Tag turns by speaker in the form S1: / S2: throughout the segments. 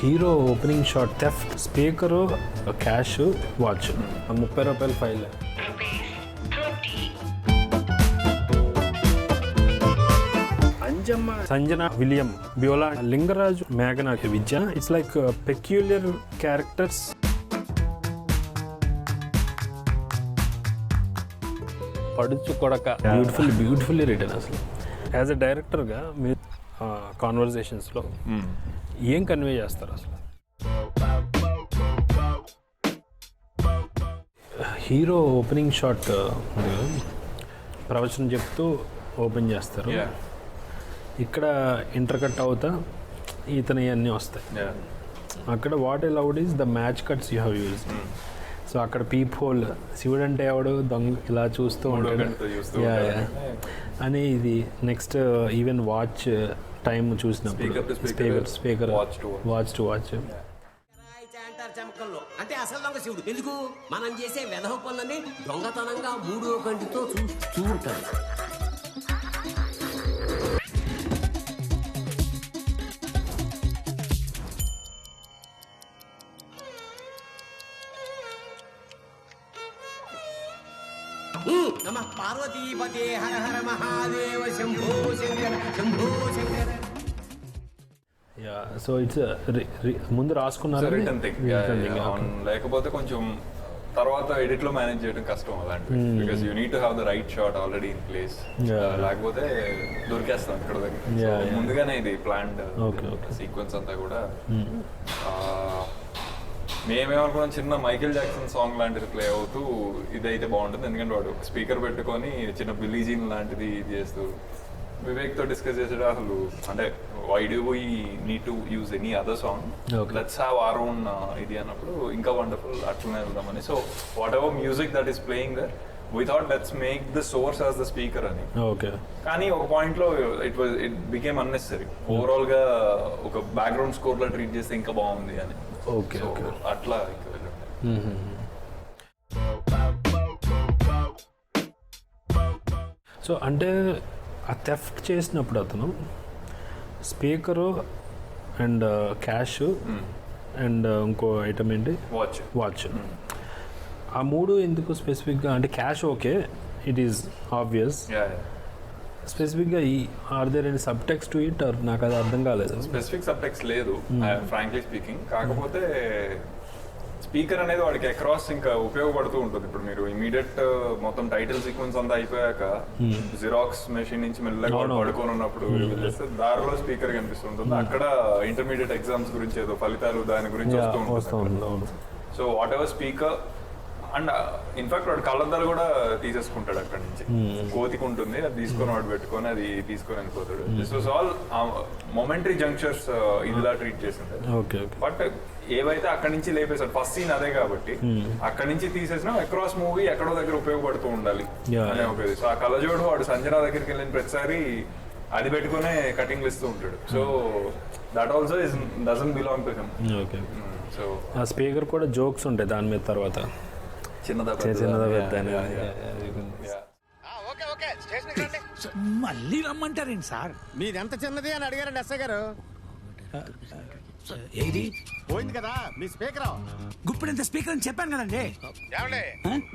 S1: Hero opening shot theft speaker cash watch 30 రూపాయల file. Anjamma, Sanjana, William, బియోలా, లింగరాజు, మేఘనా, Vidya. It's like peculiar characters. పడుచు కొడక బ్యూటిఫుల్లీ రిటర్న్. అసలు యాజ్ ఎ డైరెక్టర్గా మీరు కాన్వర్జేషన్స్లో ఏం కన్వే చేస్తారు అసలు? హీరో ఓపెనింగ్ షాట్ ప్రవచనం చెప్తూ ఓపెన్ చేస్తారు. ఇక్కడ ఇంటర్కట్ అవుతా ఇతని అన్నీ వస్తాయి. అక్కడ what I loved is the match cuts you have use. So అక్కడ పీప్ హోల్, శివుడు అంటే ఎవడు, దొంగ ఇలా చూస్తూ ఉంటాడు అని. ఇది నెక్స్ట్ ఈవెన్ వాచ్ టైం చూసినప్పుడు స్పీకర్ వాచ్ టు వాచ్.
S2: అంటే అసలు దొంగ శివుడు ఎందుకు? మనం చేసే వెధవ పనులని దొంగతనంగా 3వ కంటితో చూస్తూ ఉంటాడు. నమ పార్వతీపతే హర హర మహాదేవ శంభో శంకర శంభో శంకర.
S1: సో ఇట్స్ ముందు రాసుకున్నారు,
S3: లేకపోతే కొంచెం తర్వాత ఎడిట్ లో మేనేజ్ చేయడం కష్టం అలాంటి. Because you need to have the right shot already in place, లేకపోతే దొరికేస్తాం ఇక్కడ దగ్గర. ముందుగానే ఇది ప్లాన్డ్ సీక్వెన్స్ అంతా కూడా. మేమేమనుకున్నాం చిన్న మైకేల్ జాక్సన్ సాంగ్ లాంటిది ప్లే అవుతూ ఇదైతే బాగుంటుంది, ఎందుకంటే వాడు స్పీకర్ పెట్టుకొని చిన్న బిలీజీన్ లాంటిది చేస్తూ వివేక్ తో డిస్కస్ చేసాడు. అసలు అంటే why do we need to use any other song, let's have our own ఇది అన్నప్పుడు ఇంకా వండర్ఫుల్ అట్లనే వెళ్దామని. So whatever music that is playing there we thought let's make the source as the speaker అని. Okay, కానీ ఒక point లో it became unnecessary. Overall గా ఒక బ్యాక్గ్రౌండ్ స్కోర్ లా ట్రీట్ చేస్తే ఇంకా బాగుంది అని.
S1: ఓకే ఓకే,
S3: అట్లా ఇంకా
S1: సో అంటే ఆ థెఫ్ట్ చేసినప్పుడు అతను స్పీకరు అండ్ క్యాష్ అండ్ ఇంకో ఐటమ్ ఏంటి, వాచ్. ఆ 3 ఎందుకు స్పెసిఫిక్గా? అంటే cash okay, it is obvious. స్పెసిఫిక్గా are there any subtext to it? నాకు అది అర్థం కాలేదు.
S3: స్పెసిఫిక్ సబ్ టెక్స్ట్ లేదు ఫ్రాంక్లీ స్పీకింగ్. కాకపోతే స్పీకర్ అనేది వాడికి అక్రాస్ ఇంకా ఉపయోగపడుతూ ఉంటుంది. ఇప్పుడు మీరు ఇమీడియట్ మొత్తం టైటిల్ సీక్వెన్స్ అంతా అయిపోయాక జిరాక్స్ మెషిన్ నుంచి మెల్లగా పడుకొని ఉన్నప్పుడు దారిలో స్పీకర్ కనిపిస్తుంటుంది. అక్కడ ఇంటర్మీడియట్ ఎగ్జామ్స్ గురించి ఏదో ఫలితాలు దాని గురించి వస్తూ ఉంటుంది. So what ever speaker and in fact వాడు కళ్ళద్దాలు కూడా తీసేసుకుంటాడు అక్కడి నుంచి. కోతికి ఉంటుంది, అది తీసుకొని వాడు పెట్టుకొని అది తీసుకొని వెళ్ళిపోతాడు. This was all momentary junctions ఇదిలా ట్రీట్ చేసింది. బట్ ఏవైతే అక్కడి నుంచి లేపేసాడు, ఫస్ట్ సీన్ అదే కాబట్టి అక్కడి నుంచి తీసేసినా అక్రాస్ మూవీ ఎక్కడో దగ్గర ఉపయోగపడుతూ ఉండాలి అనే ఒక. సో ఆ కళ్ళజోడు వాడు సంజన దగ్గరికి వెళ్ళిన ప్రతిసారి అది పెట్టుకునే కటింగ్లు ఇస్తూ ఉంటాడు. So that also is doesn't belong to him. So
S1: ఆ స్పీకర్ కూడా జోక్స్ ఉంటాయి దాని మీద, తర్వాత చిన్నదా
S4: మళ్ళీ రమ్మంటారేంటి సార్?
S5: మీదెంత చిన్నది అని అడిగారండి ఎస్ఐ గారు.
S4: ఏది
S5: పోయింది కదా మీ స్పీకర్.
S4: గుప్పిడంత స్పీకర్ అని చెప్పాను కదండి.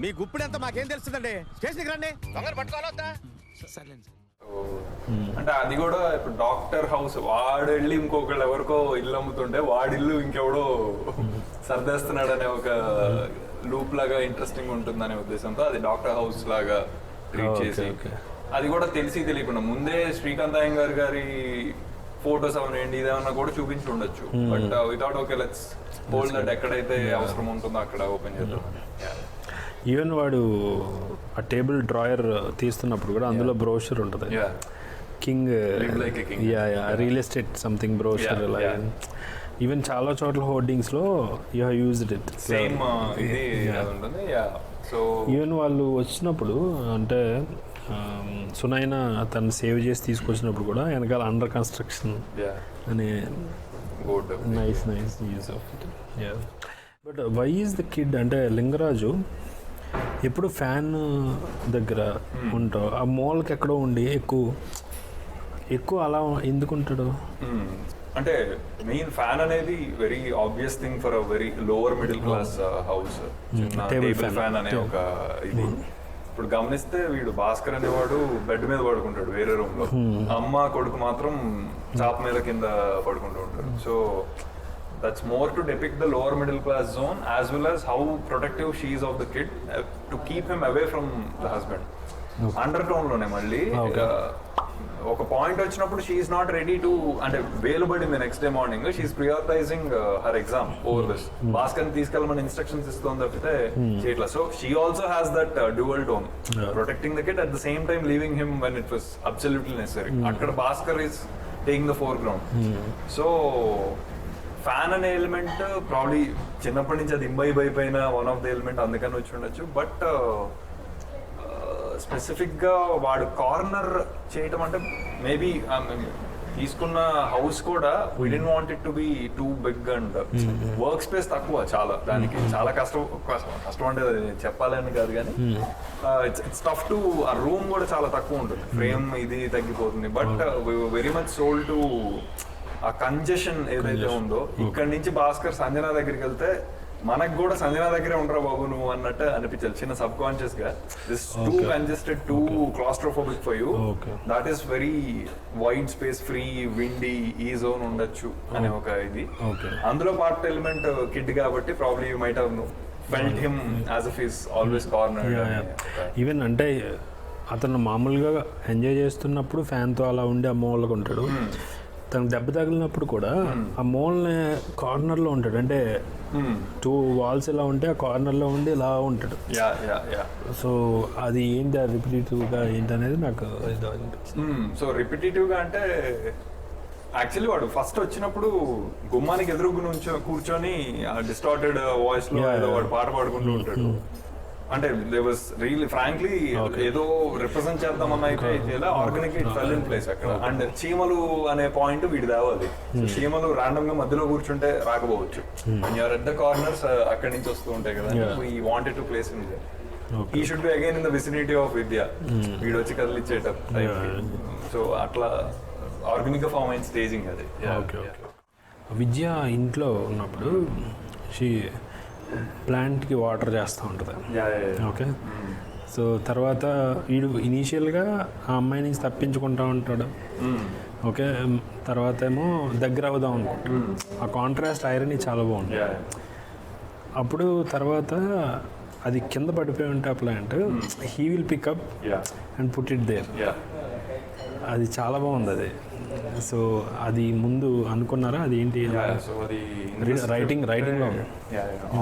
S5: మీ గుప్పిడంతా మాకేం తెలుస్తుందండి? స్టేషన్కి రండి, దొంగలు పట్టుకోవాలొద్దా?
S3: అంటే అది కూడా ఇప్పుడు డాక్టర్ హౌస్ వాడు వెళ్ళి ఇంకొకళ్ళు ఎవరికో ఇల్లు అమ్ముతుంటే వాడిల్లు ఇంకెవడో సర్దేస్తున్నాడు అనే ఒక లూప్ లాగా ఇంట్రెస్టింగ్ ఉంటుందనే ఉద్దేశంతో అది డాక్టర్ హౌస్ లాగా ట్రీట్ చేసి, అది కూడా తెలిసి తెలియకుండా ముందే శ్రీకాంత్ అయ్యంగార్ గారి ఫోటోస్ అవనండి ఇదేమన్నా కూడా చూపించి ఉండొచ్చు. But without okay let's hold that ఎక్కడైతే అవసరం ఉంటుందో అక్కడ ఓపెన్ చేద్దాం.
S1: ఈవెన్ వాడు ఆ టేబుల్ డ్రాయర్ తీస్తున్నప్పుడు కూడా అందులో బ్రోషర్ ఉంటుంది, King real estate something brochure. Even చాలా చోట్ల హోర్డింగ్స్లో you have used it. Even వాళ్ళు వచ్చినప్పుడు అంటే సునైనా తను సేవ్ చేసి తీసుకొచ్చినప్పుడు కూడా వెనకాల అండర్ కన్స్ట్రక్షన్ అనే nice use of it. But why is the kid అంటే లింగరాజు ఎప్పుడు ఫ్యాన్ దగ్గర ఉంటావు, ఆ మూలకి ఎక్కడో ఉండి ఎక్కువ అలా ఎందుకుంటాడు?
S3: అంటే మెయిన్ ఫ్యాన్ అనేది very obvious thing for a very lower middle class house. Table fan అనే ఒక ఇది. ఇప్పుడు గమనిస్తే వీడు భాస్కర్ అనేవాడు బెడ్ మీద పడుకుంటాడు వేరే రూమ్ లో, అమ్మ కొడుకు మాత్రం చాప మీద కింద పడుకుంటూ ఉంటారు. So that's more to depict the lower middle class zone as well as how protective she is of the kid to keep him away from the husband. అండర్టోన్ లోనే మళ్ళీ ఒక పాయింట్ వచ్చినప్పుడు షీఈస్ నాట్ రెడీ టు, అంటే వేలుబడింది next day morning, she's prioritising her exam over this. Bhaskar తీసుకెళ్ళమని instructions ఇస్తుంది తప్పితే చేయట్లా. So she also has that dual tone, protecting the kid at the same time leaving him when it was absolutely necessary. అక్కడ Bhaskar is taking the foreground. So fan అనే element probably చిన్నప్పటి నుంచి అది imbibe అయిపోయిన one of the element, అందుకని వచ్చి ఉండొచ్చు. But specific గా వాడు కార్నర్ చేయటం అంటే మేబీ తీసుకున్న హౌస్ కూడా we didn't want it to be too big and work space తక్కువ, చాలా దానికి చాలా కష్టం అంటే చెప్పాలని కాదు కానీ ఇట్స్ టఫ్ టు, ఆ రూమ్ కూడా చాలా తక్కువ ఉంటుంది, ఫ్రేమ్ ఇది తగ్గిపోతుంది. But very much soul to ఆ కంజెషన్ ఏదైతే ఉందో. ఇక్కడి నుంచి భాస్కర్ సంజన దగ్గరికి వెళ్తే మనకు కూడా సంజన దగ్గరే ఉండరా బాబు నువ్వు అన్నట్టు అనిపించాలి చిన్న సబ్ కాన్షియస్ గా. This two congested, two claustrophobic for you, that is very wide space, free windy, ఈ జోన్ ఉండొచ్చు అనే ఒక ఇది. అందులో పార్ట్ ఎలిమెంట్ కిడ్ కాబట్టి probably you might have felt him as if is always corner.
S1: Even అంటే అతను మామూలుగా ఎంజాయ్ చేస్తున్నప్పుడు ఫ్యాన్తో అలా ఉండి అమ్మ వాళ్ళకు ఉంటాడు, తనకు దెబ్బ తగిలినప్పుడు కూడా ఆ మూలని కార్నర్లో ఉంటాడు, అంటే 2 వాల్స్ ఇలా ఉంటే ఆ కార్నర్లో ఉండి ఇలా ఉంటాడు. సో అది ఏంటి, రిపిటేటివ్గా ఏంటి అనేది నాకు ఇది అనిపించింది.
S3: సో రిపిటేటివ్గా అంటే యాక్చువల్లీ వాడు ఫస్ట్ వచ్చినప్పుడు గుమ్మానికి ఎదురుగు కూర్చొని డిస్టార్టెడ్ వాయిస్ లో ఏదో వాడు పాట పాడుకుంటూ ఉంటాడు. అంటే దే వాస్ రియల్లీ ఫ్రాంక్లీ ఏదో రిప్రజెంట్ చేద్దామన్న అయితే ఇలా organic it fell in place అక్కడ. అండ్ చీమలు అనే పాయింట్ వీడి తేవాలి. చీమలు రాండమ్ గా మధ్యలో కూర్చుంటే రాకపోవచ్చు, యూఆర్ ఎట్ ద కార్నర్స్ అక్కడి నుంచి వస్తూ ఉంటాయి కదా. We wanted to place in there. He should be again in the vicinity of Vidya, వీడు వచ్చి కదిలిచ్చేటప్. సో అట్లా ఆర్గానిక్ గా ఫామ్ అయిన స్టేజింగ్ అది.
S1: విద్య ఇంట్లో ఉన్నప్పుడు షీ ప్లాంట్కి వాటర్ చేస్తూ ఉంటుంది. ఓకే, సో తర్వాత వీడు ఇనీషియల్గా ఆ అమ్మాయి నుంచి తప్పించుకుంటా ఉంటాడు. ఓకే, తర్వాత ఏమో దగ్గర అవుదాం అనుకుంటాడు. ఆ కాంట్రాస్ట్ ఐరనీ చాలా బాగుంటుంది. అప్పుడు తర్వాత అది కింద పడిపోయి ఉంటే ఆ plant, he will pick up and put it there. అది చాలా బాగుంది అది. సో అది ముందు అనుకున్నారా అది ఏంటి?
S3: సో అది
S1: రైటింగ్ లో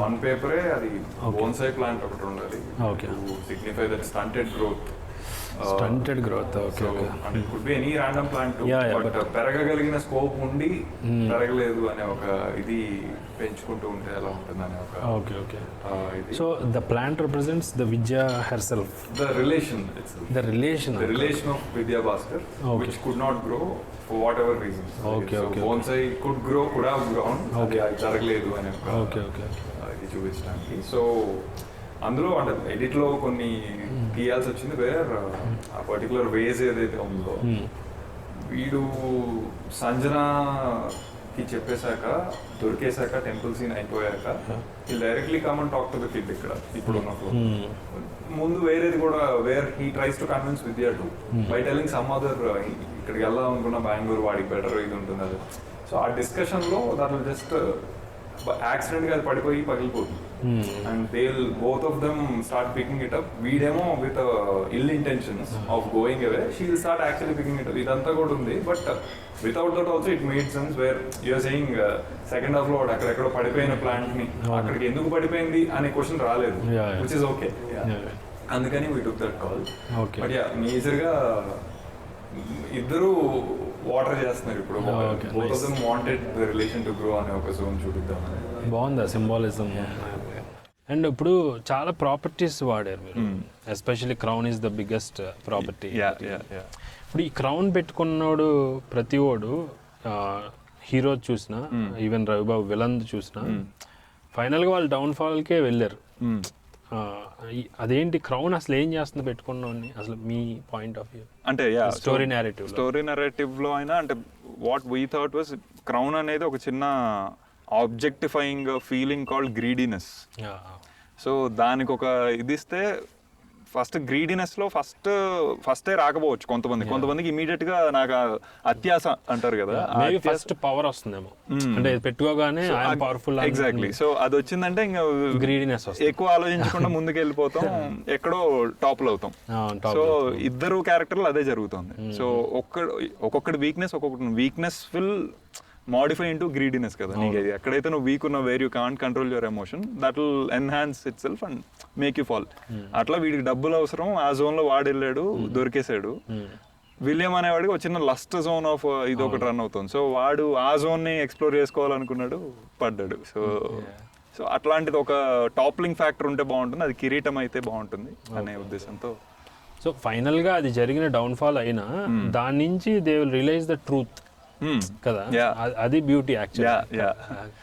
S3: ఆన్ పేపరే అది బోన్సాయ్ ప్లాంట్ ఒకటి ఉండాలి.
S1: Okay,
S3: signify that stunted growth.
S1: Okay.
S3: And it could be any random plant, but పెరగగలిగిన స్కోప్ ఉండి పెరగలేదు అనే ఒక ఇది పెంచుకుంటూ ఉంటే ఎలా ఉంటుంది అనే ఒక.
S1: Okay. So the plant represents the Vidya హెర్సెల్ఫ్,
S3: the relation of Vidya Bhaskar, which could not grow for whatever reasons.
S1: Okay.
S3: Bonsai could have grown. అది జరగలేదు అనే ఒక ఇది చూపించడానికి. సో అందులో అంటే ఎడిట్ లో కొన్ని తీయాల్సి వచ్చింది. వేర్ ఆ పర్టికులర్ వేజ్ ఏదైతే ఉందో వీడు సంజనాకి చెప్పేశాక, దొరికేశాక, టెంపుల్ సీన్ అయిపోయాక ఈ directly come and talk to the kid. ఇక్కడ ఇప్పుడు ఉన్నప్పుడు ముందు వేరేది కూడా, where he tries to convince Vidya to by telling some other, ఇక్కడికి వెళ్దాం అనుకున్న బెంగళూరు, వాడికి బెటర్ ఇది ఉంటుంది అది. సో ఆ డిస్కషన్ లో దాంట్లో జస్ట్ యాక్సిడెంట్ గా అది పడిపోయి పగిలిపోతుంది. And they both of them start picking it up. వీడేమో with ill intentions of going away, she will start actually picking it up. ఇదంతా కూడా ఉంది. But without that also it made sense where you're saying second half లో అక్కడెక్కడో పడిపోయిన plant ని అక్కడికి ఎందుకు పడిపోయింది అనే క్వశ్చన్ రాలేదు, విచ్ ఇస్ ఓకే. అందుకని we took that call. But yeah, major గా ఇద్దరు వాటర్ చేస్తున్నారు ఇప్పుడు. Both of them wanted the relation to grow అనే ఒక జోన్ చూపిద్దాం.
S1: బాగుంది సింబాలిజం. అండ్ ఇప్పుడు చాలా ప్రాపర్టీస్ వాడారు మీరు, especially crown is the biggest property. ఇప్పుడు ఈ క్రౌన్ పెట్టుకున్నాడు ప్రతి వాడు, హీరో చూసినా, ఈవెన్ రవిబాబు విలన్ చూసినా, ఫైనల్గా వాళ్ళు డౌన్ఫాల్కే వెళ్ళారు. అదేంటి క్రౌన్ అసలు ఏం చేస్తుంది పెట్టుకున్నాం అసలు మీ పాయింట్ ఆఫ్ వ్యూ
S3: అంటే
S1: స్టోరీ నేరేటివ్
S3: స్టోరీ నెరేటివ్లో అయినా అంటే what we thought was crown అనేది ఒక చిన్న objectifying feeling called greediness. So దానికి ఒక ఇది ఇస్తే ఫస్ట్ గ్రీడీనెస్లో ఫస్టే రాకపోవచ్చు కొంతమందికి ఇమీడియట్గా నాకు అత్యాస అంటారు కదా,
S1: ఫస్ట్ పవర్ వస్తుందేమో అంటే పెట్టుకోగానే పవర్ఫుల్.
S3: ఎగ్జాక్ట్లీ. సో అది వచ్చిందంటే ఇంకా
S1: గ్రీడీనెస్
S3: ఎక్కువ ఆలోచించకుండా ముందుకు వెళ్ళిపోతాం, ఎక్కడో టాప్లో అవుతాం. సో ఇద్దరు క్యారెక్టర్లు అదే జరుగుతుంది. సో ఒక్కొక్కటి weakness will modify into greediness కదా. నీకు ఎక్కడైతే నువ్వు వీక్ ఉన్నావు, where you can't control your emotion, that will enhance it self and make you fall. అట్లా వీడికి డబ్బులు అవసరం, ఆ జోన్లో వాడు వెళ్ళాడు, దొరికేశాడు. విలియం అనేవాడికి ఒక చిన్న లస్ట్ జోన్ ఆఫ్ ఇది ఒకటి రన్ అవుతుంది. సో వాడు ఆ జోన్ని ఎక్స్ప్లోర్ చేసుకోవాలనుకున్నాడు, పడ్డాడు. సో అట్లాంటిది ఒక టాప్లింగ్ ఫ్యాక్టర్ ఉంటే బాగుంటుంది, అది కిరీటం అయితే బాగుంటుంది అనే ఉద్దేశంతో.
S1: సో ఫైనల్గా అది జరిగిన డౌన్ఫాల్ అయినా దాని నుంచి they will realise the truth కదా, అది బ్యూటీ యాక్చువల్లీ.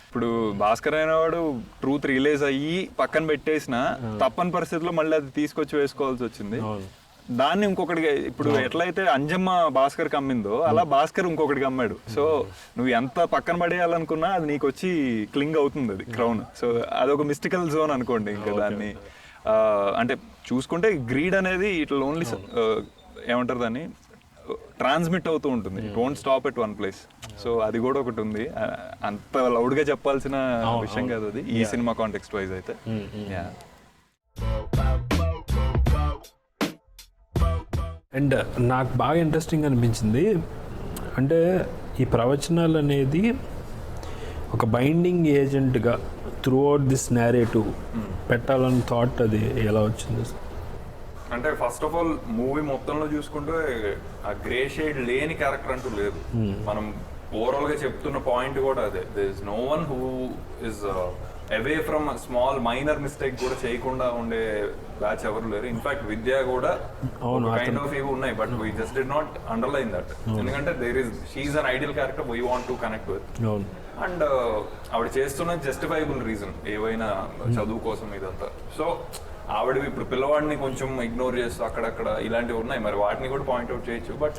S3: ఇప్పుడు భాస్కర్ అనేవాడు ట్రూత్ రియలైజ్ అయ్యి పక్కన పెట్టేసిన తప్పని పరిస్థితిలో మళ్ళీ అది తీసుకొచ్చి వేసుకోవాల్సి వచ్చింది. దాన్ని ఇంకొకటికి ఇప్పుడు ఎట్లయితే అంజమ్మ భాస్కర్కి అమ్మిందో అలా భాస్కర్ ఇంకొకటికి అమ్మాడు. సో నువ్వు ఎంత పక్కన పడేయాలనుకున్నా అది నీకు వచ్చి క్లింగ్ అవుతుంది అది క్రౌన్. సో అదొక మిస్టికల్ జోన్ అనుకోండి. ఇంకా దాన్ని అంటే చూసుకుంటే గ్రీడ్ అనేది ఇట్లా ఓన్లీ ఏమంటారు దాన్ని ట్రాన్స్మిట్ అవుతూ ఉంటుంది, it won't stop at one place. So అది కూడా ఒకటి ఉంది. అంత లౌడ్గా చెప్పాల్సిన విషయం కాదు అది ఈ సినిమా కాంటెక్స్ట్ వైజ్ అయితే.
S1: అండ్ నాకు బాగా ఇంట్రెస్టింగ్ అనిపించింది అంటే ఈ ప్రవచనాలు అనేది ఒక బైండింగ్ ఏజెంట్గా త్రూ అవుట్ దిస్ నేరేటివ్ పెట్టాలని థాట్ అది ఎలా వచ్చింది?
S3: అంటే ఫస్ట్ ఆఫ్ ఆల్ మూవీ మొత్తంలో చూసుకుంటే ఆ గ్రే షేడ్ లేని క్యారెక్టర్ అంటూ లేదు. మనం ఓవరాల్ గా చెప్తున్న పాయింట్ కూడా అదే, there is no one who is away from small minor mistake కూడా చేయకుండా ఉండే బ్యాచ్ ఎవరు లేరు. ఇన్ఫాక్ట్ విద్య కూడా కైండ్ ఆఫ్ ఇవి ఉన్నాయి, but we just did not underline that. ఎందుకంటే she's an ideal character we want to connect with. అండ్ ఆవిడ చేస్తున్న జస్టిఫైబుల్ రీజన్ ఏవైనా చదువు కోసం ఇదంతా. సో ఆవిడ ఇప్పుడు పిల్లవాడిని కొంచెం ఇగ్నోర్ చేస్తూ అక్కడక్కడ ఇలాంటివి ఉన్నాయి, మరి వాటిని కూడా పాయింట్అవుట్ చేయొచ్చు. But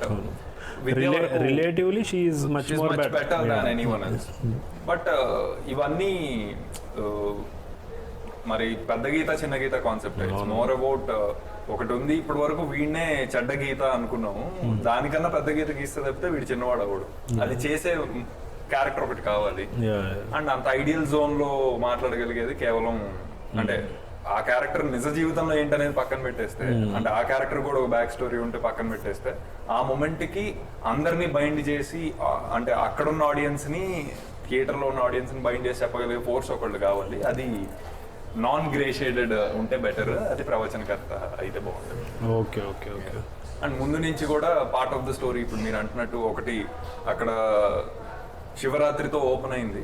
S1: relatively she is much
S3: better than anyone else. But ఇవన్నీ మరి పెద్ద గీత చిన్న గీత కాన్సెప్ట్. ఇట్స్ మోర్ అబౌట్ ఒకటి ఉంది ఇప్పటి వరకు వీడినే చెడ్డ గీత అనుకున్నాము, దానికన్నా పెద్ద గీత గీస్తే తప్పితే వీడు చిన్నవాడు అవడు. అది చేసే క్యారెక్టర్ ఒకటి కావాలి. అండ్ అంత ఐడియల్ జోన్ లో మాట్లాడగలిగేది కేవలం అంటే ఆ క్యారెక్టర్ నిజ జీవితంలో ఏంటనేది పక్కన పెట్టేస్తే, అంటే ఆ క్యారెక్టర్ కూడా ఒక బ్యాక్ స్టోరీ ఉంటే పక్కన పెట్టేస్తే, ఆ మూమెంట్ కి అందరినీ బైండ్ చేసి అంటే అక్కడున్న ఆడియన్స్ ని థియేటర్ లో ఉన్న ఆడియన్స్ ని బైండ్ చేసి చెప్పగలిగే ఫోర్స్ ఒకళ్ళు కావాలి. అది నాన్ గ్రే షేడెడ్ ఉంటే బెటర్, అది ప్రవచనకర్త అయితే బాగుంటుంది.
S1: Okay okay okay.
S3: అండ్ ముందు నుంచి కూడా పార్ట్ ఆఫ్ ద స్టోరీ ఇప్పుడు మీరు అంటున్నట్టు ఒకటి అక్కడ శివరాత్రితో ఓపెన్ అయింది,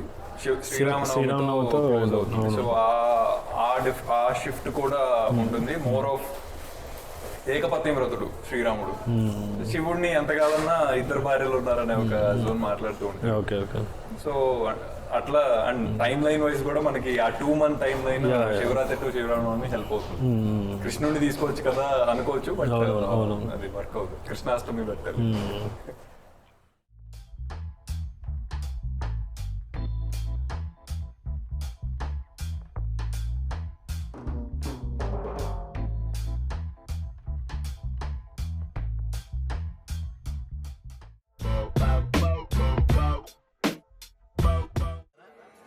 S3: శ్రీరామనవమితో క్లోజ్ అవుతుంది. సో ఆ షిఫ్ట్ కూడా ఉంటుంది. మోర్ ఆఫ్ ఏకపత్ని వ్రతుడు శ్రీరాముడు, శివుడిని ఎంత కాదన్నా ఇద్దరు భార్యలు ఉన్నారనే ఒక జోన్ మాట్లాడుతూ ఉంటారు. సో అట్లా అండ్ టైమ్ లైన్ వైజ్ కూడా మనకి ఆ 2 month timeline Shivaratri to Sriramanavami help అవుతుంది. కృష్ణుడిని తీసుకోవచ్చు కదా అనుకోవచ్చు, బట్ అది వర్క్ అవుతుంది. కృష్ణాష్టమి పెట్టారు.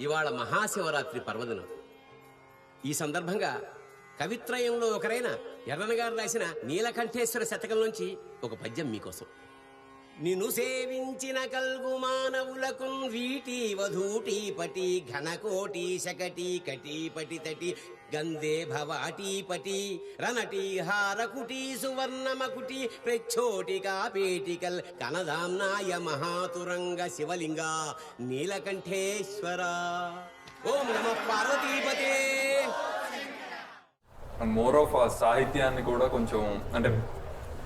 S2: ఇవాళ మహాశివరాత్రి పర్వదినం. ఈ సందర్భంగా కవిత్రయంలో ఒకరైన ఎర్రన గారు రాసిన నీలకంఠేశ్వర శతకం నుంచి ఒక పద్యం మీకోసం. నిన్ను సేవించిన కల్గు మానవులకు వీటి వధూటి పటి ఘనకోటి శకటి కటి పటి తటి గంధే భవాటి పటి రణటి హారకుటి సువర్ణమకుటి ప్రచ్చోటికా పేటికల్ కనదాంనాయ మహాతురంగ శివలింగ నీలకంఠేశ్వర. ఓం నమః పార్వతీపతే.
S3: మోర్ ఆఫ్ ఆ సాహిత్యాన్ని కూడా కొంచెం అంటే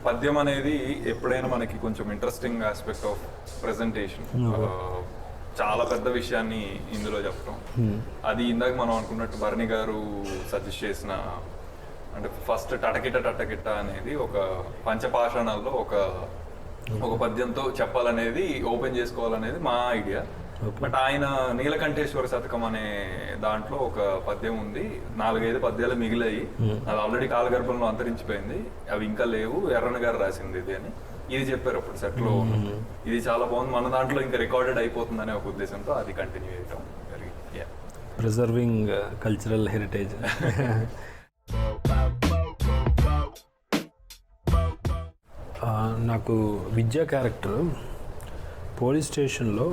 S3: పద్యం అనేది ఎప్పుడైనా మనకి కొంచెం ఇంట్రెస్టింగ్ ఆస్పెక్ట్ ఆఫ్ ప్రెజెంటేషన్. చాలా పెద్ద విషయాన్ని ఇందులో చెప్తాం. అది ఇందాక మనం అనుకున్నట్టు భరణి గారు సజెస్ట్ చేసిన అంటే ఫస్ట్ టటకిట అనేది ఒక పంచపాషాణాల్లో ఒక పద్యంతో చెప్పాలనేది ఓపెన్ చేసుకోవాలనేది మా ఐడియా. బట్ ఆయన నీలకంఠేశ్వర శతకం అనే దాంట్లో ఒక పద్యం ఉంది, 4-5 పద్యాలు మిగిలాయి, అది ఆల్రెడీ కాలగర్భంలో అంతరించిపోయింది, అవి ఇంకా లేవు, ఎర్రన్న గారు రాసింది ఇది అని ఇది చెప్పారు అప్పుడు సెట్ లో. ఇది చాలా బాగుంది, మన దాంట్లో ఇంకా రికార్డెడ్ అయిపోతుందనే ఒక ఉద్దేశంతో అది కంటిన్యూ చేయటం జరిగింది.
S1: Preserving cultural heritage. నాకు విద్యా క్యారెక్టర్ పోలీస్ స్టేషన్లో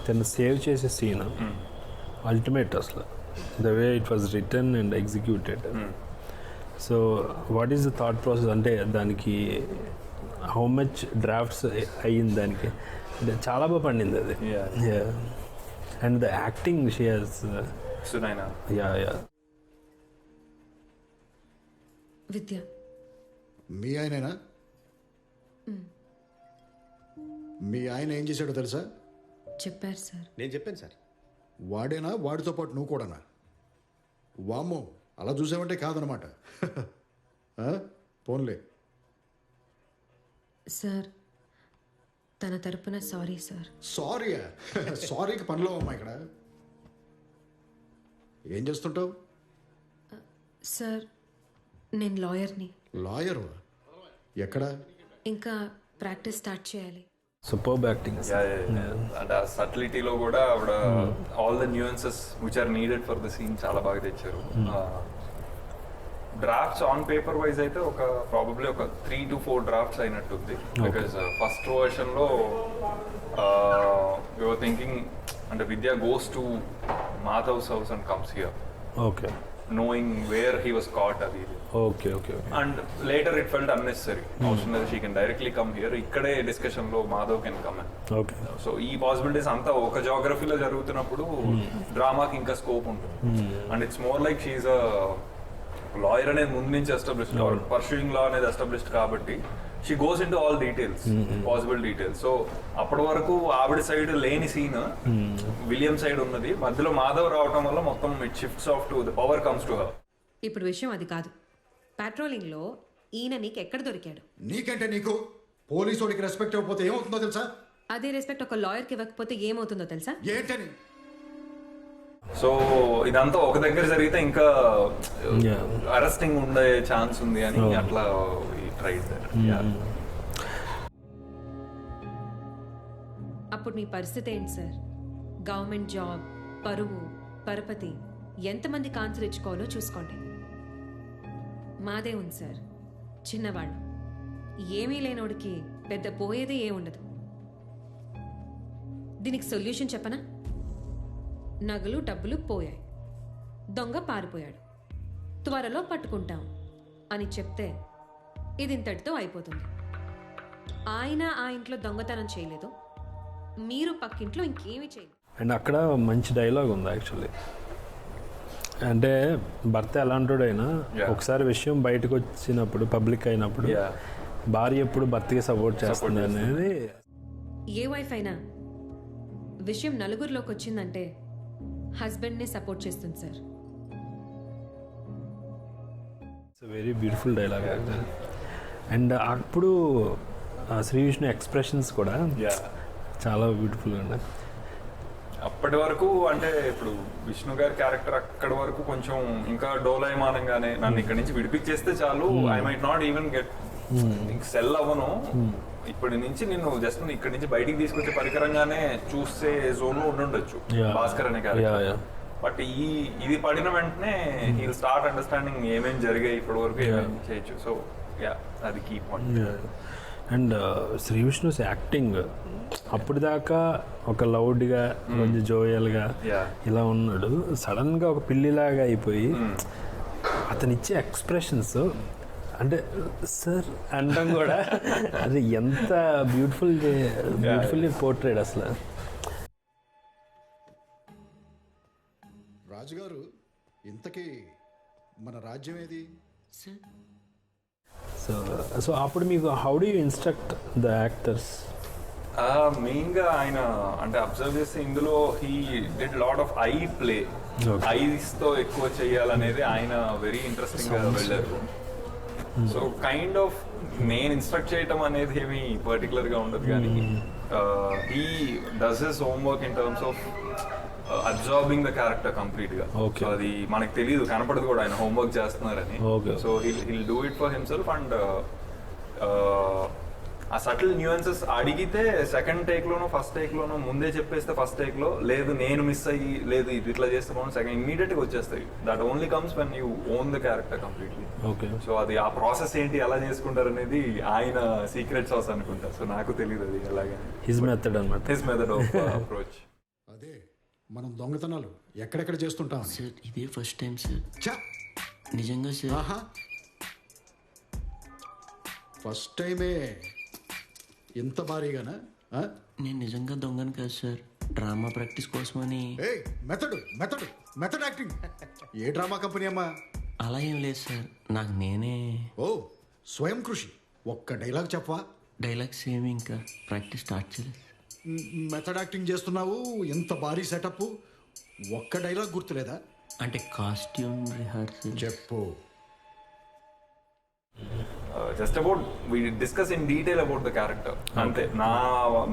S1: తను సేవ్ చేసే సీన్ అల్టిమేట్ అసలు, the way it was return and executed. So what is the thought process, అంటే దానికి హౌ మచ్ డ్రాఫ్ట్స్ అయ్యింది దానికి, అంటే చాలా బాగా పండింది అది. And the acting she has
S3: Sunaina.
S6: Vidya
S7: మీ ఆయనేనా? మీ ఆయన ఏం చేశాడో తెలుసా?
S6: చెప్పారు సార్.
S5: నేను చెప్పాను సార్.
S7: వాడేనా? వాడితో పాటు నువ్వు కూడానా? వామ్మో, అలా చూసావంటే కాదనమాట. పోన్లే.
S6: సార్ తన తరపున సారీ సార్.
S7: సారీయా? సారీకి పనిలో అమ్మా ఇక్కడ. ఏం చేస్తుంటావు?
S6: సార్ నేను లాయర్ని.
S7: లాయర్? ఎక్కడ?
S6: ఇంకా ప్రాక్టీస్ స్టార్ట్ చేయాలి.
S1: Superb acting.
S3: అంటే ఆ సటిలిటీలో కూడా ఆవిడ all the nuances which are needed for the scene చాలా బాగా తెచ్చారు. డ్రాఫ్ట్స్ ఆన్ పేపర్ వైజ్ అయితే ప్రాబబ్లీ ఒక 3 to 4 డ్రాఫ్ట్స్ అయినట్టుంది. బికాజ్ ఫస్ట్ వర్షన్ లో we were thinking అంటే Vidya goes to Madhav's house and comes here,
S1: okay,
S3: knowing where he was caught అది.
S1: Okay okay.
S3: And later it felt unnecessary. అవసరం లేదు, she can directly come here. ఇక్కడే discussion లో Madhav can come in.
S1: Okay.
S3: So ఈ possibilities అంతా ఒక జాగ్రఫీలో జరుగుతున్నప్పుడు డ్రామాకి ఇంకా స్కోప్ ఉంటుంది. And it's more like she a lawyer అనేది ముందు నుంచి ఎస్టాబ్లిష్డ్, పర్సూయింగ్ లా అనేది ఎస్టాబ్లిష్డ్ కాబట్టి she goes in to all details, possible details. So అప్పటి వరకు ఆవిడ సైడ్ లేని సీన్ విలియం సైడ్ ఉన్నది, మధ్యలో మాధవ్ రావటం వల్ల మొత్తం it shifts off to the power comes to her.
S6: ఇప్పుడు విషయం అది కాదు. పాట్రోలింగ్ లో ఈయన నీకు ఎక్కడ దొరికాడు?
S7: నీకంటే నీకు పోలీసు వాడికి రెస్పెక్ట్ ఇవ్వకపోతే ఏమవుతుందో తెలుసా?
S6: అదే రెస్పెక్ట్ ఒక లాయర్కి ఇవ్వకపోతే ఏమవుతుందో తెలుసా?
S7: ఏంటని?
S3: సో ఇదంతా ఒక దగ్గర జరిగితే ఇంకా అరెస్టింగ్ ఉండే ఛాన్స్ ఉంది అని అట్లా ట్రైడ్.
S6: అప్పుడు మీ పరిస్థితి ఏంటి సార్? గవర్నమెంట్ జాబ్, పరువు, పరపతి, ఎంతమంది కాన్సర్ ఇచ్చుకోవాలో చూసుకోండి. మాదే ఉంది సార్, చిన్నవాళ్ళు, ఏమీ లేనోడికి పెద్ద పోయేది ఏ ఉండదు. దీనికి సొల్యూషన్ చెప్పనా? నగలు డబ్బులు పోయాయి, దొంగ పారిపోయాడు, త్వరలో పట్టుకుంటాం అని చెప్తే ఇది ఇంతటితో అయిపోతుంది. ఆయన ఆ ఇంట్లో దొంగతనం చేయలేదు, మీరు పక్కింట్లో ఇంకేమీ చేయలేదు.
S1: అండ్ అక్కడ మంచి డైలాగ్ ఉంది యాక్చువల్లీ. అంటే భర్త ఎలాంటోడైనా ఒకసారి విషయం బయటకు వచ్చినప్పుడు, పబ్లిక్ అయినప్పుడు భార్య ఎప్పుడు భర్తకి సపోర్ట్ చేస్తుంది అనేది.
S6: ఏ వైఫ్ అయినా విషయం నలుగురిలోకి వచ్చిందంటే హస్బెండ్నే సపోర్ట్ చేస్తుంది sir.
S1: It's very beautiful dialogue. And అప్పుడు శ్రీ విష్ణు ఎక్స్ప్రెషన్స్ కూడా చాలా బ్యూటిఫుల్గా ఉన్నాయి.
S3: అప్పటి వరకు అంటే ఇప్పుడు విష్ణు గారి క్యారెక్టర్ అక్కడి వరకు కొంచెం ఇంకా డోలాయమానంగానే, నన్ను ఇక్కడ నుంచి విడిపించేస్తే చాలు, I might not even get cell అవ్వను, ఇప్పటి నుంచి నేను జస్ట్ ఇక్కడి నుంచి బయటికి తీసుకొచ్చే పరికరంగానే చూసే జోన్ లో ఉండుండొచ్చు భాస్కర్ అనే క్యారెక్టర్. బట్ ఇది పడిన వెంటనే హీ విల్ స్టార్ట్ అండర్స్టాండింగ్ ఏమేమి జరిగాయి ఇప్పటి వరకు, ఏమేమి చేయొచ్చు. సో అది key point.
S1: And Sri Vishnu's acting అప్పటిదాకా ఒక లౌడ్గా, కొంచెం జోయల్గా ఇలా ఉన్నాడు, సడన్గా ఒక పిల్లిలాగా అయిపోయి అతనిచ్చే ఎక్స్ప్రెషన్స్ అంటే సార్ అనడం కూడా అది ఎంత బ్యూటిఫుల్లీ పోర్ట్రేడ్ అసలు.
S7: రాజుగారు, ఇంతకీ మన రాజ్యం ఏది?
S1: సో అప్పుడు మీకు how do you instruct the actors?
S3: Main గా ఆయన అంటే అబ్జర్వ్ చేస్తే ఇందులో he did lot of I play, ice తో ఎక్కువ చేయాలనేది ఆయన వెరీ ఇంట్రెస్టింగ్ గా వెళ్ళారు. సో కైండ్ ఆఫ్ నేను ఇన్స్ట్రక్ట్ చేయటం అనేది ఏమి పర్టికులర్ గా ఉండదు, కానీ he does his homework in terms of absorbing the character complete గా. సో అది మనకు తెలియదు, కనపడదు కూడా ఆయన హోంవర్క్ చేస్తున్నారని. So hill do it for himself and ఆ సటిల్ న్యూయన్సెస్ అడిగితే సెకండ్ టేక్ లోనో ఫస్ట్ టేక్ లోనో ముందే చెప్పేస్తే ఫస్ట్ టేక్ లో లేదు నేను మిస్ అయ్యి లేదు ఇది ఇట్లా చేస్తే బాగుంది సెకండ్ ఇమీడియట్ గా వచ్చేస్తాయి. That only comes when you own the character completely. So అది ఆ ప్రాసెస్ ఏంటి ఎలా చేసుకుంటారు అనేది ఆయన సీక్రెట్ సాస్ అనుకుంటా. సో నాకు తెలియదు అది ఎలాగే
S1: హిజ్ మెథడ్ అన్నమాట,
S3: హిజ్ మెథడ్ ఆఫ్ అప్రోచ్.
S7: అదే మనం దొంగతనాలు ఎక్కడెక్కడ చేస్తుంటాం
S8: సార్. ఇదే ఫస్ట్ టైం సార్, నిజంగా సార్.
S7: ఆహా, ఫస్ట్ టైమే ఎంత భారీగానా?
S8: నేను నిజంగా దొంగను కాదు సార్, డ్రామా ప్రాక్టీస్ కోసమని.
S7: Method method method acting. ఏ డ్రామా కంపెనీ అమ్మా?
S8: అలా ఏం లేదు సార్, నాకు నేనే.
S7: ఓ, స్వయం కృషి. ఒక్క డైలాగ్ చెప్పవా?
S8: డైలాగ్స్ ఏమి ఇంకా ప్రాక్టీస్ స్టార్ట్ చేయలేదు.
S7: మెథడ్ యాక్టింగ్ చేస్తున్నావు, ఎంత భారీ సెటప్, ఒక్క డైలాగ్ గుర్తులేదా?
S8: అంటే కాస్ట్యూమ్ రిహార్సల్.
S7: చెప్పు.
S3: Just about we discuss in detail about the character అంతే.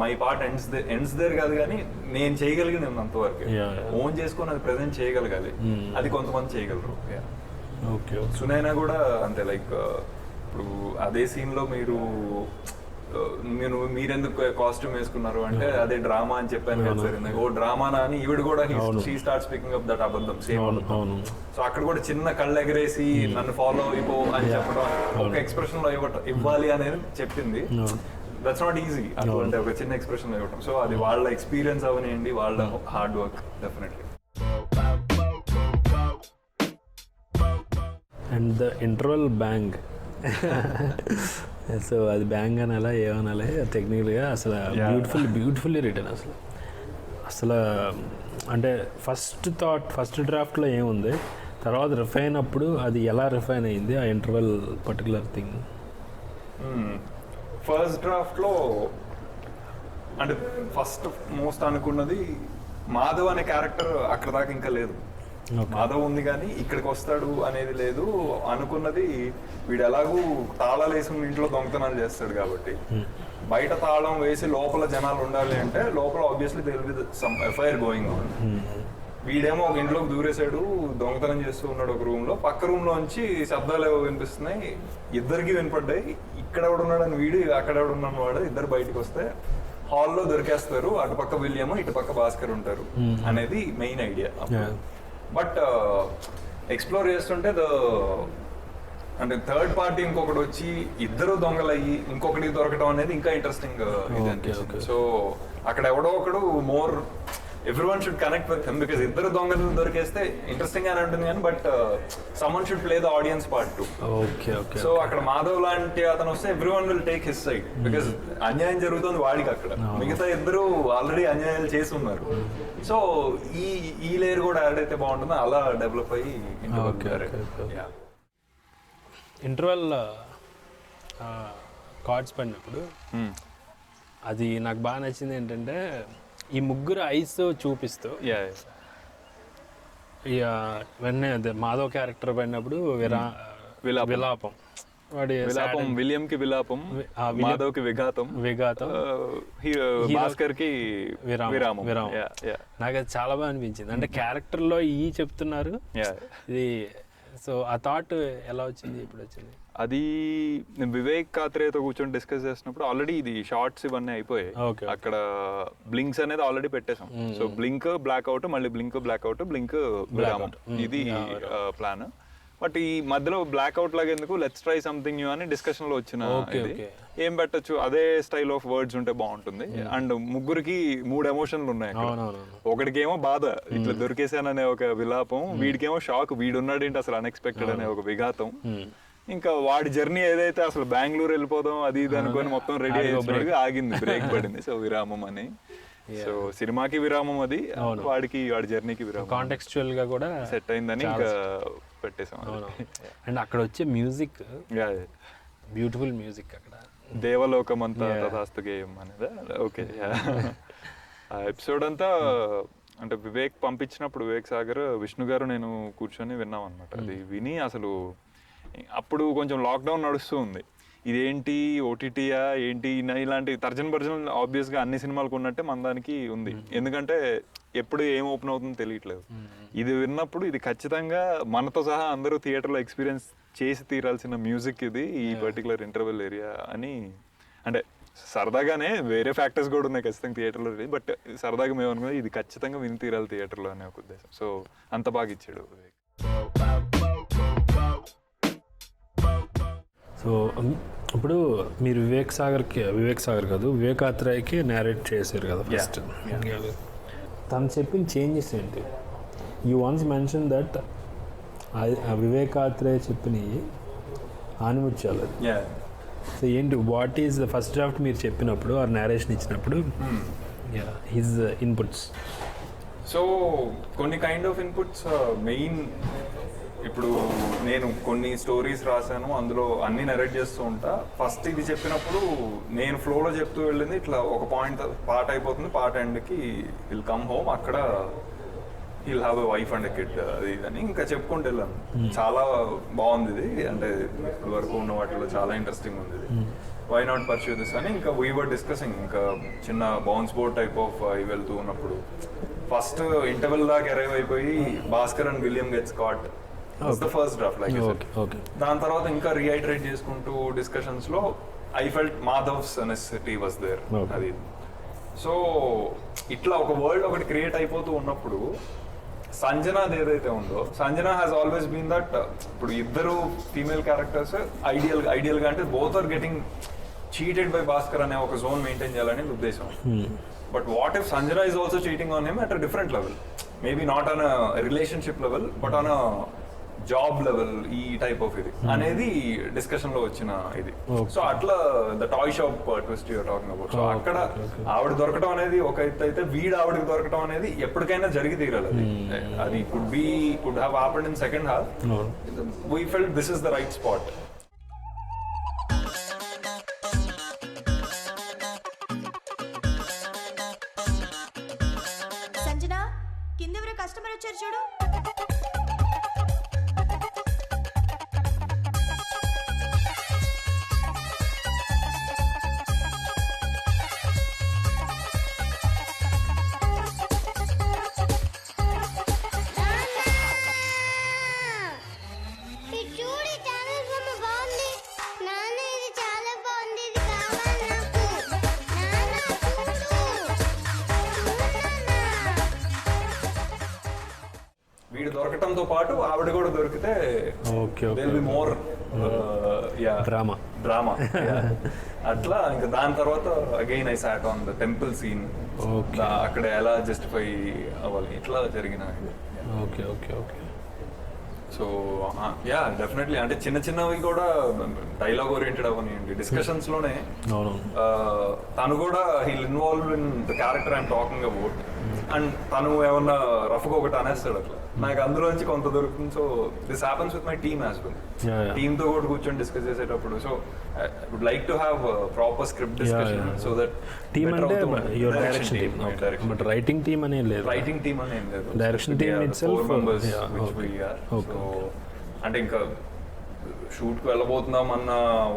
S3: మై పార్ట్ ఎండ్స్ దేర్ కాదు, కానీ నేను చేయగలిగింది అంతవరకు. ఓన్ చేసుకొని అది ప్రెజెంట్ చేయగలగాలి, అది కొంతమంది చేయగలరు. సునైనా కూడా అంతే. లైక్ ఇప్పుడు అదే సీన్ లో మీరెందుకు కాస్ట్యూమ్ వేసుకున్నారు అంటే అదే డ్రామా అని చెప్పాను కదా సార్. ఓ డ్రామానా అని ఈవిడ కూడా she start speaking up that అబద్ధం సేమ్. సో అక్కడ కూడా చిన్న కళ్ళు ఎగరేసి నన్ను ఫాలో అయిపో అని చెప్పడం, ఒక ఎక్స్ప్రెషన్ లో ఇవ్వాలి అనేది చెప్పింది. దట్స్ నాట్ ఈజీ అటువంటి ఒక చిన్న ఎక్స్ప్రెషన్ లో ఇవ్వడం. సో అది వాళ్ళ ఎక్స్పీరియన్స్ అవనివ్వండి, వాళ్ళ hard work definitely.
S1: And the interval bang. So అది బ్యాంగ్ అనాలా ఏమనాలి టెక్నికల్గా, అసలు బ్యూటిఫుల్లీ రిటర్న్. అసలు అంటే ఫస్ట్ డ్రాఫ్ట్లో ఏముంది, తర్వాత రిఫైన్ అప్పుడు అది ఎలా రిఫైన్ అయింది ఆ ఇంటర్వల్ పర్టికులర్ థింగ్.
S3: ఫస్ట్ డ్రాఫ్ట్లో అంటే ఫస్ట్ మోస్ట్ అనుకున్నది మాధవ్ అనే క్యారెక్టర్ అక్కడ దాకా ఇంకా లేదు. మాధవ్ ఉంది కానీ ఇక్కడికి వస్తాడు అనేది లేదు. అనుకున్నది వీడు ఎలాగూ తాళాలు వేసుకుని ఇంట్లో దొంగతనాలు చేస్తాడు కాబట్టి బయట తాళం వేసి లోపల జనాలు ఉండాలి అంటే లోపల obviously there will be some FIR going on. వీడేమో ఒక ఇంట్లోకి దూరేశాడు, దొంగతనం చేస్తూ ఉన్నాడు ఒక రూమ్ లో. పక్క రూమ్ లోంచి శబ్దాలు ఏవో వినిపిస్తున్నాయి, ఇద్దరికి వినపడ్డాయి. ఇక్కడ ఎవడున్నాడని వీడు, అక్కడ ఎవడున్నాను వాడు, ఇద్దరు బయటకు వస్తే హాల్లో దొరికేస్తారు. అటుపక్క విలియమ్, ఇటుపక్క భాస్కర్ ఉంటారు అనేది మెయిన్ ఐడియా. బట్ ఎక్స్ప్లోర్ చేస్తుంటే అంటే థర్డ్ పార్టీ ఇంకొకటి వచ్చి ఇద్దరు దొంగలయ్యి ఇంకొకటి దొరకడం అనేది ఇంకా ఇంట్రెస్టింగ్. సో అక్కడ ఎవడో ఒకడు more everyone should connect with him, because ఇద్దరు దొంగలు దొరికేస్తే ఇంట్రెస్టింగ్ అని ఉంటుంది కానీ but someone should play the audience part to. So అక్కడ మాధవ్ లాంటి అతను వస్తే everyone will take his side, because అన్యాయం జరుగుతుంది వాడికి అక్కడ. మిగతా ఇద్దరు ఆల్రెడీ అన్యాయాలు చేసి ఉన్నారు. సో ఈ లేయర్ కూడా యాడ్ అయితే బాగుంటుందో అలా డెవలప్ అయ్యి
S1: ఇంటర్వెల్ కార్డ్స్ పడినప్పుడు అది నాకు బాగా నచ్చింది ఏంటంటే ఈ ముగ్గురు ఐస్ చూపిస్తూ ఇక వెంటనే అదే మాధవ్ క్యారెక్టర్ పడినప్పుడు విలాపం, వాడి
S3: విలియం కి విలాపం, మాధవ్ కి విఘాతం, భాస్కర్ కి విరామం.
S1: నాకు అది చాలా బాగా అనిపించింది. అంటే క్యారెక్టర్ లో ఈ చెప్తున్నారు ఇది. సో ఆ థాట్ ఎలా వచ్చింది, ఎప్పుడు వచ్చింది?
S3: అది వివేక్ కాత్రేతో కూర్చొని డిస్కస్ చేసినప్పుడు ఆల్రెడీ ఇది షార్ట్స్ ఇవన్నీ అయిపోయాయి. అక్కడ బ్లింక్స్ అనేది ఆల్రెడీ పెట్టేసాం. సో బ్లింక్ బ్లాక్అవుట్, మళ్ళీ బ్లింక్ బ్లాక్అవుట్, బ్లింక్ విరామం, ఇది ప్లాన్. బట్ ఈ మధ్యలో బ్లాక్అవుట్ లాగా ఎందుకు, లెట్స్ ట్రై సంథింగ్ న్యూ అని డిస్కషన్ లో వచ్చిన ఏం పెట్టచ్చు, అదే స్టైల్ ఆఫ్ వర్డ్స్ ఉంటే బాగుంటుంది. అండ్ ముగ్గురికి 3 ఎమోషన్లు ఉన్నాయి. ఒకటికేమో బాధ, ఇట్లా దొరికేసాననే ఒక విలాపం, వీడికేమో షాక్, వీడున్నాడు ఏంటి అసలు అన్ఎక్స్పెక్టెడ్ అనే ఒక విఘాతం. ఇంకా వాడి జర్నీ ఏదైతే అసలు బెంగళూరు వెళ్ళిపోదాం అది ఇది అనుకొని మొత్తం రెడీ అయిపోయి ఆగింది, బ్రేక్ పడింది. సో విరామం అని, సో సినిమాకి విరామం అది, వాడి జర్నీకి విరామం,
S1: కాంటెక్స్చువల్ గా కూడా
S3: సెట్ అయిందని ఇంకా పెట్టేసాం.
S1: అండ్ అక్కడ వచ్చే మ్యూజిక్, బ్యూటిఫుల్ మ్యూజిక్ అక్కడ
S3: దేవలోకమంతా తథాస్తు గేయం అనేది ఓకే. ఆ ఎపిసోడ్ అంతా అంటే వివేక్ పంపించినప్పుడు వివేక్ సాగర్ విష్ణు గారు నేను కూర్చొని విన్నాం అనమాట. అది విని అసలు అప్పుడు కొంచెం లాక్డౌన్ నడుస్తూ ఉంది, ఇదేంటి ఓటీటీయా ఏంటి ఇలాంటి తర్జన్ భర్జన్ ఆబ్వియస్గా అన్ని సినిమాలకు ఉన్నట్టే మన దానికి ఉంది, ఎందుకంటే ఎప్పుడు ఏం ఓపెన్ అవుతుందో తెలియట్లేదు. ఇది విన్నప్పుడు ఇది ఖచ్చితంగా మనతో సహా అందరూ థియేటర్లో ఎక్స్పీరియన్స్ చేసి తీరాల్సిన మ్యూజిక్ ఇది, ఈ పర్టికులర్ ఇంటర్వెల్ ఏరియా అని. అంటే సరదాగానే వేరే ఫ్యాక్టర్స్ కూడా ఉన్నాయి ఖచ్చితంగా థియేటర్లో, బట్ సరదాగా మేము అనుకున్నాం ఇది ఖచ్చితంగా విని తీరాలి థియేటర్లో అనే ఒక ఉద్దేశం. సో అంత బాగా ఇచ్చాడు వివేక్.
S1: సో ఇప్పుడు మీరు వివేక్ సాగర్ కాదు వివేకాత్రేయకి నేరేట్ చేశారు కదా ఫస్ట్. తను చెప్పిన చేంజెస్ ఏంటి? You once mention that Vivekatreya చెప్పినవి ఆనిముత్యాలు. సో ఏంటి, what is the first draft మీరు చెప్పినప్పుడు ఆ నేరేషన్ ఇచ్చినప్పుడు హిజ్ ఇన్పుట్స్?
S3: సో కొన్ని కైండ్ ఆఫ్ ఇన్పుట్స్ మెయిన్, ఇప్పుడు నేను కొన్ని స్టోరీస్ రాశాను, అందులో అన్ని నరేట్ చేస్తూ ఉంటా. ఫస్ట్ ఇది చెప్పినప్పుడు నేను ఫ్లోలో చెప్తూ వెళ్ళింది ఇట్లా ఒక పార్ట్ అయిపోతుంది, పార్ట్ ఎండ్కి విల్ కమ్ హోమ్, అక్కడ will have a wife and a kid, అది ఇదని ఇంకా చెప్పుకుంటూ వెళ్ళాను. చాలా బాగుంది ఇది, అంటే ఇప్పుడు వరకు ఉన్న వాటిలో చాలా ఇంట్రెస్టింగ్ ఉంది ఇది, వై నాట్ పర్స్యూ దిస్ అని. ఇంకా వీ వర్ డిస్కసింగ్, ఇంకా చిన్న బౌన్స్ బోర్డ్ టైప్ ఆఫ్ వెళ్తూ ఉన్నప్పుడు ఫస్ట్ ఇంటర్వెల్ దాకా అరైవ్ అయిపోయి Bhaskar and William gets caught, the first draft like. దాని తర్వాత ఇంకా రీఐటరేట్ చేసుకుంటూ డిస్కషన్స్ లో I felt Madhav's necessity was there, అది. సో ఇట్లా ఒక వరల్డ్ ఒకటి క్రియేట్ అయిపోతూ ఉన్నప్పుడు సంజనాది ఏదైతే ఉందో, Sanjana has always been that, ఇప్పుడు ఇద్దరు ఫీమేల్ క్యారెక్టర్స్ ఐడియల్గా అంటే both are getting cheated by Bhaskar అనే ఒక జోన్ మెయింటైన్ చేయాలనే ఉద్దేశం. But what if Sanjana is also cheating on him at a different level, maybe not on a relationship level but on a job level, ఈ type of ఇది అనేది discussion లో వచ్చిన ఇది. సో అట్లా the toy shop twist you're talking about. So అక్కడ ఆవిడ దొరకడం అనేది ఒక ఎత్తు అయితే, వీడు ఆవిడకి దొరకడం అనేది ఎప్పటికైనా జరిగి తీరాలి. అది could have happened in second half. We felt this is the right spot.
S9: Sanjana, కింద ఎవరో కస్టమర్ వచ్చారు చూడు.
S3: వీడు దొరకటంతో పాటు ఆవిడ కూడా దొరికితే మోర్ డ్రామా అట్లా. ఇంకా దాని తర్వాత again I sat on the temple scene, అక్కడ ఎలా జస్టిఫై అవ్వాలి, ఇట్లా జరిగిన.
S1: Okay okay okay.
S3: So yeah definitely, అంటే చిన్న చిన్నవి కూడా డైలాగ్ ఓరియంటెడ్ అవనివ్వండి, డిస్కషన్స్ లోనే తను కూడా he'll involve in the character I'm talking about, and తను ఏమన్నా రఫ్గా ఒకటి అనేస్తాడు, అట్లా నాకు అందులోంచి కొంత దొరుకుతుంది. So this happens with my team as well. Team తో కూడా కూర్చొని డిస్కస్ చేసేటప్పుడు, so I would like to have proper script discussion so that
S1: team అంటే your direction team, but writing team అనే లేదు.
S3: రైటింగ్ టీమ్ అనే లేదు,
S1: డైరెక్షన్ టీమ్ ఇట్సెల్ఫ్.
S3: సో అంటే ఇంకా షూట్ కు వెళ్ళబోతున్నాం అన్న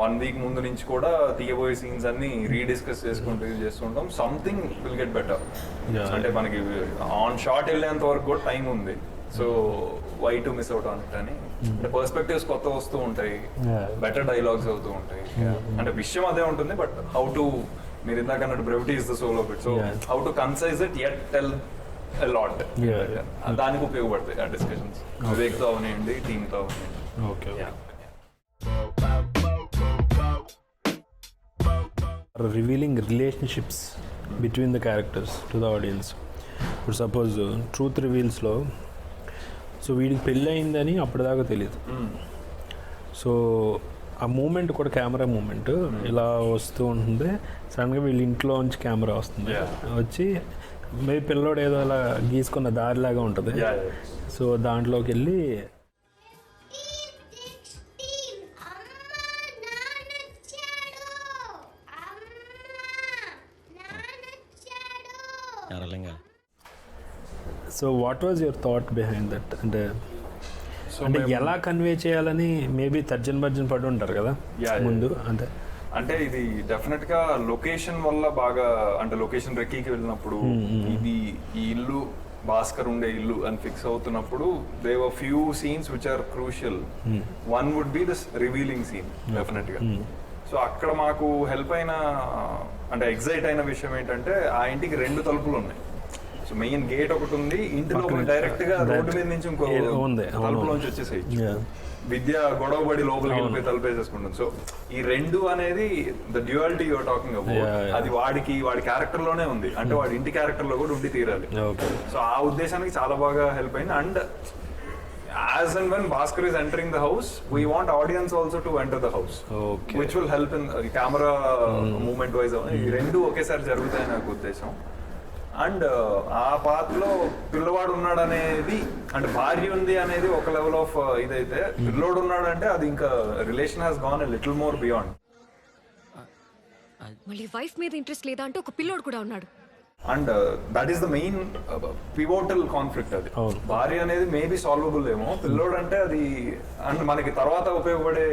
S3: 1 వీక్ ముందు నుంచి కూడా తీయబోయే సీన్స్ అన్ని రీడిస్కస్ చేసుకుంటూ చేస్తుంటాం. Something will get better. అంటే మనకి ఆన్ షాట్ వెళ్ళేంత వరకు కూడా టైం ఉంది. So why to miss out on it అని, అంటే పర్స్పెక్టివ్స్ కొత్త వస్తూ ఉంటాయి, బెటర్ డైలాగ్స్ అవుతూ ఉంటాయి. అంటే విషయం అదే ఉంటుంది, బట్ హౌ టు, మీరు ఇందాక అన్నట్టు brevity is the soul of it. So how to concise it yet tell a lot. దానికి ఉపయోగపడతాయి ఆ డిస్కషన్స్, వివేక్తో అవనివ్వండి, టీమ్తో అవనివ్వండి.
S1: Okay. Revealing relationships between the characters to the audience. ఇప్పుడు సపోజ్ ట్రూత్ రివీల్స్లో, సో వీడికి పెళ్ళి అయిందని అప్పటిదాకా తెలియదు. సో ఆ మూమెంట్ కూడా కెమెరా మూమెంట్ ఇలా వస్తూ ఉంటుంది, సడన్గా వీళ్ళ ఇంట్లో నుంచి కెమెరా వస్తుంది, వచ్చి మేబీ పిల్లోడు ఏదో అలా గీసుకున్న దారిలాగా ఉంటుంది. సో దాంట్లోకి వెళ్ళి
S8: నమస్కారాలంగా.
S1: So what was your thought behind that? అంటే ఎలా కన్వే చేయాలని మేబీ తర్జన్ భర్జన్ పడి ఉంటారు కదా ముందు.
S3: అంటే ఇది డెఫినెట్ గా లొకేషన్ వల్ల బాగా, అంటే లొకేషన్ రెక్కీకి వెళ్ళినప్పుడు ఇది ఈ ఇల్లు భాస్కర్ ఉండే ఇల్లు అని ఫిక్స్ అవుతున్నప్పుడు there were few scenes which are crucial. One would be this revealing scene definite గా. సో అక్కడ మాకు హెల్ప్ అయిన, అంటే ఎగ్జైట్ అయిన విషయం ఏంటంటే ఆ ఇంటికి 2 తలుపులు ఉన్నాయి. సో మెయిన్ గేట్ ఒకటి ఉంది, ఇంటిలో డైరెక్ట్ గా రోడ్డు మీద నుంచి ఇంకో తలుపులోంచి వచ్చేసేయచ్చు. విద్య గొడవబడి లోపలికి వెళ్ళిపోయి తలుపేసేసుకుంటుంది. సో ఈ 2 అనేది the duality your talking about, అది వాడి క్యారెక్టర్ లోనే ఉంది, అంటే వాడి ఇంటి క్యారెక్టర్ లో కూడా ఉండి తీరాలి. సో ఆ ఉద్దేశానికి చాలా బాగా హెల్ప్ అయింది. And as and when Bhaskar is entering the house, we want audience also to enter the house, which will help in camera movement wise. ఈ 2 ఒకేసారి జరుగుతాయని నాకు ఉద్దేశం. అండ్ ఆ పాత్రలో పిల్లవాడు ఉన్నాడు అనేది, అంటే భార్య ఉంది అనేది ఒక లెవెల్ ఆఫ్ ఇదైతే, పిల్లోడు ఉన్నాడు అంటే అది ఇంకా relation has gone a little more beyond.
S10: మళ్ళీ వైఫ్ మీద ఇంట్రెస్ట్ లేదా అంటే ఒక పిల్లోడు కూడా ఉన్నాడు.
S3: And that is the main pivotal conflict. అది భార్య అనేది మేబీ సాల్వబుల్ ఏమో, పిల్లోడు అంటే అది, అండ్ మనకి తర్వాత ఉపయోగపడే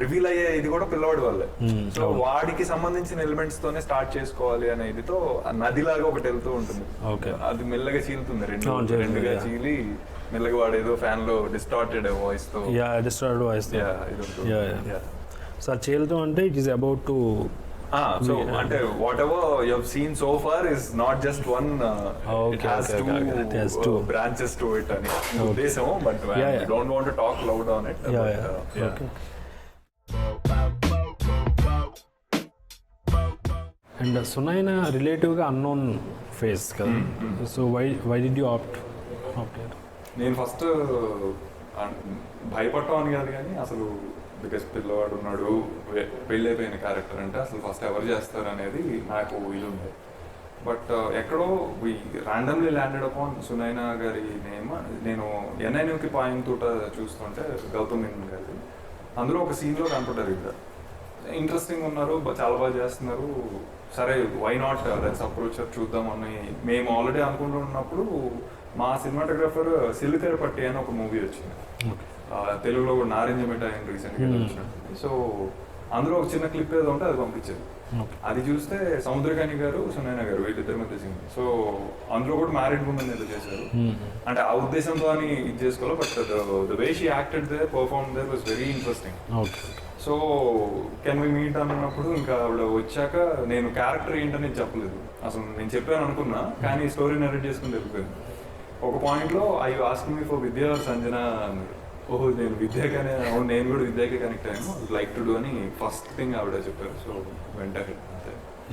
S3: రివీల్ అయ్యే ఇది కూడా పిల్లవాడి వల్లే. సో వాడికి సంబంధించిన ఎలిమెంట్స్ తోనే స్టార్ట్ చేసుకోవాలి అనే ఇదితో నదిలాగా ఒకటి వెళ్తూ ఉంటుంది. అది మెల్లగా చీలుతుంది, రెండుగా చీలి మెల్లగా వాడేదో ఫ్యాన్ లో డిస్టార్టెడ్ వాయిస్ తో ఇది ఉంటుంది.
S1: సో చీలుతూ అంటే it is about to
S3: so ante whatever you have seen so far is not just one, it has two branches to it ani uddesham, but I don't want to talk loud on it. Okay.
S1: And Sunaina relative ga unknown face kada, so why did you opt it?
S3: నేను first భయపడటం అని కాదు కానీ అసలు because పిల్లవాడు ఉన్నాడు, పెళ్ళైపోయిన character అంటే అసలు ఫస్ట్ ఎవరు చేస్తారు అనేది నాకు ఇది ఉంది. బట్ ఎక్కడో ర్యాండమ్లీ ల్యాండెడ్ అపాన్ సునైనా గారి నేమ్. నేను ఎన్ఐన్యూకి పాయింతూట చూస్తుంటే గౌతమ్ మీనన్ గారి, అందులో ఒక సీన్లో కనపడ్డారు. ఇద్దరు ఇంట్రెస్టింగ్ ఉన్నారు, చాలా బాగా చేస్తున్నారు, సరే వై నాట్ లెట్స్ అప్రోచ్ చూద్దాం అని మేము ఆల్రెడీ అనుకుంటున్నప్పుడు మా సినిమాటోగ్రాఫర్ సిల్లితెర పట్టి అని ఒక మూవీ వచ్చింది తెలుగులో కూడా, నారింజ మిఠాయి అని రీసెంట్గా వచ్చినట్టు. సో అందులో ఒక చిన్న క్లిప్ ఏదో ఉంటే అది పంపించారు. అది చూస్తే సముద్రకాని గారు సునైనా గారు వీళ్ళిద్దరి మధ్య సీన్. సో అందులో కూడా మ్యారీడ్ ఉమెన్ ఏదో చేశారు. అంటే ఆ ఉద్దేశంతో అని ఇది చేసుకోవాలి, but the way she acted there, perform there was very interesting. So can we meet అన్నప్పుడు ఇంకా ఆవిడ వచ్చాక నేను క్యారెక్టర్ ఏంటని చెప్పలేదు, అసలు నేను చెప్పాను అనుకున్నా, కానీ స్టోరీ నరేట్ చేసుకుని వెళ్ళిపోయాను. ఒక పాయింట్లో I asking me for Vidya or Sanjana అన్నారు. ఓహో నేను విద్యాకనే, అవును నేను కూడా విద్యాకే కనెక్ట్ అయ్యాను, లైక్ టు డూ అని ఫస్ట్ థింగ్ ఆవిడ చెప్పారు. సో వెంట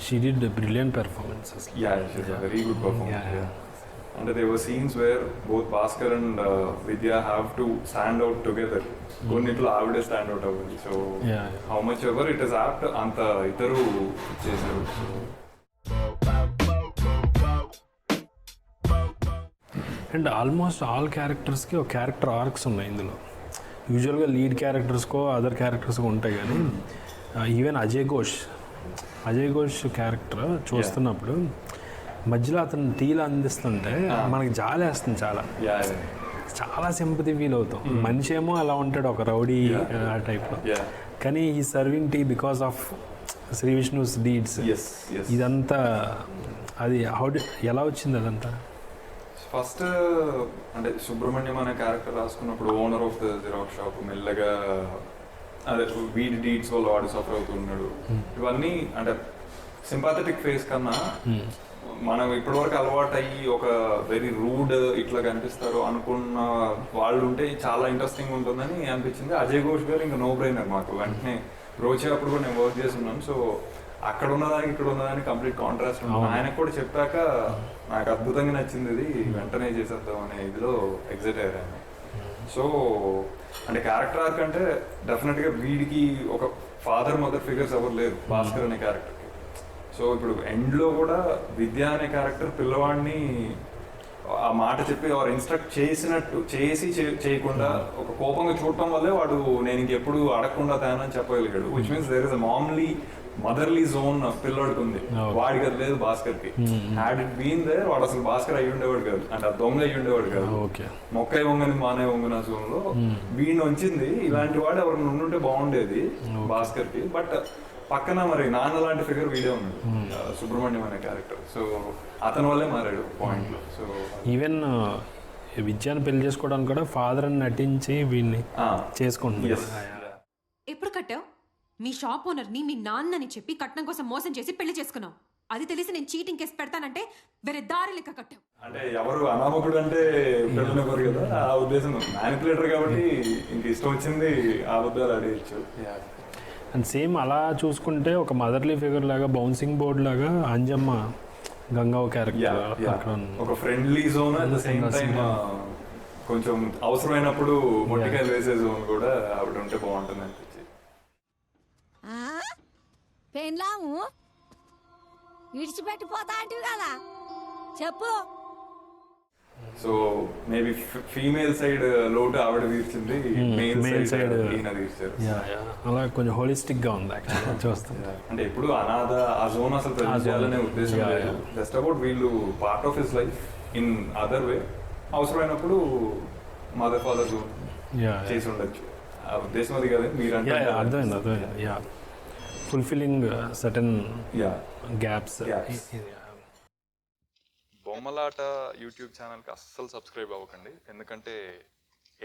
S1: she did a brilliant performances.
S3: Yeah, she did a very good performance. Yeah. And there were scenes where both Bhaskar and Vidya have to stand out together. కొన్నిట్లో ఆవిడే stand out అవ్వాలి. So how much ever it is apt అంత ఇద్దరు చేశారు.
S1: And almost all క్యారెక్టర్స్కి ఒక character arcs ఉన్నాయి ఇందులో. యూజువల్గా లీడ్ క్యారెక్టర్స్కో అదర్ క్యారెక్టర్స్కో ఉంటాయి, కానీ ఈవెన్ అజయ్ ఘోష్ క్యారెక్టర్ చూస్తున్నప్పుడు మధ్యలో అతను టీలు అందిస్తుంటే మనకి జాలి వేస్తుంది, చాలా సింపతి ఫీల్ అవుతాం. మనిషి ఏమో అలా ఉంటాడు, ఒక రౌడీ ఆ టైప్లో, కానీ ఈ serving tea because of Shri Vishnu's deeds. ఇదంతా అది ఎలా వచ్చింది అదంతా?
S3: ఫస్ట్ అంటే సుబ్రహ్మణ్యం అనే క్యారెక్టర్ రాసుకున్నప్పుడు owner of the xerox shop మెల్లగా అదే వీడి డీడ్స్ వల్ల వాడు సఫర్ అవుతున్నాడు. ఇవన్నీ అంటే సింపాథెటిక్ ఫేస్ కన్నా మనం ఇప్పటివరకు అలవాటు అయ్యి ఒక వెరీ రూడ్ ఇట్లా కనిపిస్తారు అనుకున్న వాళ్ళు ఉంటే చాలా ఇంట్రెస్టింగ్ ఉంటుందని అనిపించింది. అజయ్ ఘోష్ గారు ఇంకా నో బ్రెయినర్ మాకు. వెంటనే రోజే అప్పుడు కూడా నేను వర్క్ చేస్తున్నాను. సో అక్కడ ఉన్నదానికి ఇక్కడ ఉన్నదానికి కంప్లీట్ కాంట్రాస్ట్ ఉంటుంది. ఆయనకు కూడా చెప్పాక నాకు అద్భుతంగా నచ్చింది, ఇది వెంటనే చేసేద్దాం అనే ఇదిలో ఎగ్జైట్ అయ్యారు. సో అంటే క్యారెక్టర్ ఆర్క్ అంటే డెఫినెట్గా వీడికి ఒక ఫాదర్ మదర్ ఫిగర్స్ ఎవరు లేరు భాస్కర్ అనే క్యారెక్టర్కి. సో ఇప్పుడు ఎండ్లో కూడా విద్య అనే క్యారెక్టర్ పిల్లవాడిని ఆ మాట చెప్పి వారు ఇన్స్ట్రక్ట్ చేసినట్టు చేయకుండా ఒక కోపంగా చూడటం వల్లే వాడు నేను ఇంకెప్పుడు అడగకుండా తేనని చెప్పగలిగాడు. Which means there is a motherly zone పిల్లోడికి ఉంది, వాడికి అది లేదు భాస్కర్ కి. హ్యాడ్ ఇట్ బీన్ దేర్ వాడు అసలు భాస్కర్ అయ్యి ఉండేవాడు కాదు, అంటే ఆ దొంగ అయ్యి ఉండేవాడు కాదు. మొక్కై వంగని మానే వంగన జోన్ లో వీడిని వచ్చింది. ఇలాంటి వాడు ఎవరిని ఉండుంటే బాగుండేది భాస్కర్ కి. బట్ పక్కన మరి నాన్న లాంటి ఫిగర్ వీడే ఉన్నాడు, సుబ్రహ్మణ్యం అనే క్యారెక్టర్. సో అతని వల్లే మారాడు పాయింట్ లో. సో
S1: ఈవెన్ విద్యాన్ని పెళ్లి చేసుకోవడానికి కూడా ఫాదర్ అని నటించి వీడిని చేసుకుంటున్నాడు.
S6: ఎప్పుడు కట్టావు? మీ షాప్ ఓనర్ని మీ నాన్నని చెప్పి కట్నం కోసం మోసం చేసి పెళ్లి చేసుకున్నావు. అది తెలిసి నేను చీటింగ్ కేసు పెడతానంటే వేరే దారి లెక్క కట్టావు.
S3: అంటే ఎవరు అనామకుడు అంటే పెళ్ళినవారు కదా, ఆ ఉద్దేశం. మ్యానిపులేటర్ కాబట్టి ఇంక ఇష్టం వచ్చింది ఆ అబద్ధాలు ఆడేయచ్చు.
S1: అండ్ సేమ్ అలా చూసుకుంటే ఒక మదర్లీ ఫిగర్ లాగా బౌన్సింగ్ బోర్డ్ లాగా అంజమ్మ గంగావ క్యారెక్టర్
S3: ఒక friendly zone, at the same time కొంచెం అవసరమైనప్పుడు మొట్టికాయలు వేసే జోన్ కూడా ఆవిడ ఉంటే బాగుంటుంది అనిపించి.
S9: పెళ్ళాము విడిచిపెట్టిపోతా అంటివి కదా, చెప్పు.
S3: సో మేబీ ఫీమేల్ సైడ్ లోటు ఆవిడ తీర్చింది, మేల్ సైడ్ ఈయన తీర్చారు.
S1: అలా కొంచెం హోలిస్టిక్ గా ఉంది యాక్చువల్లీ చూస్తుంది.
S3: అంటే ఎప్పుడు అనాథ ఆ జోన్ అసలు ప్రజెంట్ చేయాలనే ఉద్దేశం లేదు. జస్ట్ అబౌట్ వీళ్ళు part of his life in other way. అవసరమైనప్పుడు మదర్ ఫాదర్ జోన్ చేసి ఉండొచ్చు. ఆ ఉద్దేశం అది కదా మీరు అంటే.
S1: అర్థమైంది. Fulfilling certain gaps.
S3: Bommalata YouTube ఛానల్కి అస్సలు సబ్స్క్రైబ్ అవ్వకండి, ఎందుకంటే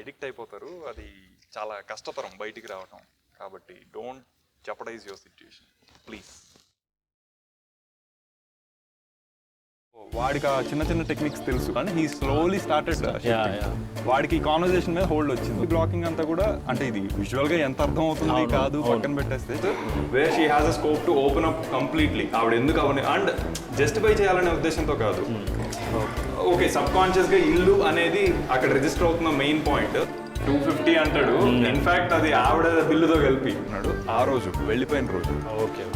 S3: ఎడిక్ట్ అయిపోతారు. అది చాలా కష్టతరం బయటికి రావటం. కాబట్టి డోంట్ జెపడైజ్ యువర్ సిచ్యుయేషన్ ప్లీజ్. వాడికి ఆ చిన్న చిన్న టెక్నిక్స్ తెలుసు కానీ హీ స్లోలీ స్టార్టెడ్. వాడికి కాన్వర్సేషన్ మీద హోల్డ్ వచ్చింది. బ్లాకింగ్ అంతా కూడా అంటే ఇది విజువల్ గా ఎంత అర్థం అవుతుంది కాదు పక్కన పెట్టేస్తే, where she has a scope to open up completely. ఆవిడ ఎందుకు అవని అండ్ జస్టిఫై చేయాలనే ఉద్దేశంతో కాదు. ఓకే, సబ్ కాన్షియస్ గా ఇల్లు అనేది అక్కడ రిజిస్టర్ అవుతున్న మెయిన్ పాయింట్. 250 అంటాడు, ఇన్ఫాక్ట్ అది ఆవిడ బిల్లుతో కలిపి ఉన్నాడు. ఆ రోజు వెళ్ళిపోయిన రోజు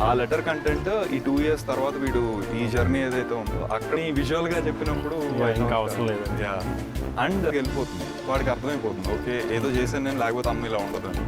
S3: ఆ లెటర్ కంటెంట్ ఈ 2 years తర్వాత వీడు ఈ జర్నీ ఏదైతే ఉందో అక్కడ విజువల్ గా చెప్పినప్పుడు
S1: అవసరం లేదు.
S3: అండ్ వెళ్ళిపోతుంది, వాడికి అర్థమైపోతుంది ఓకే ఏదో చేశాను నేను, లేకపోతే అమ్మ ఇలా ఉండదు అని.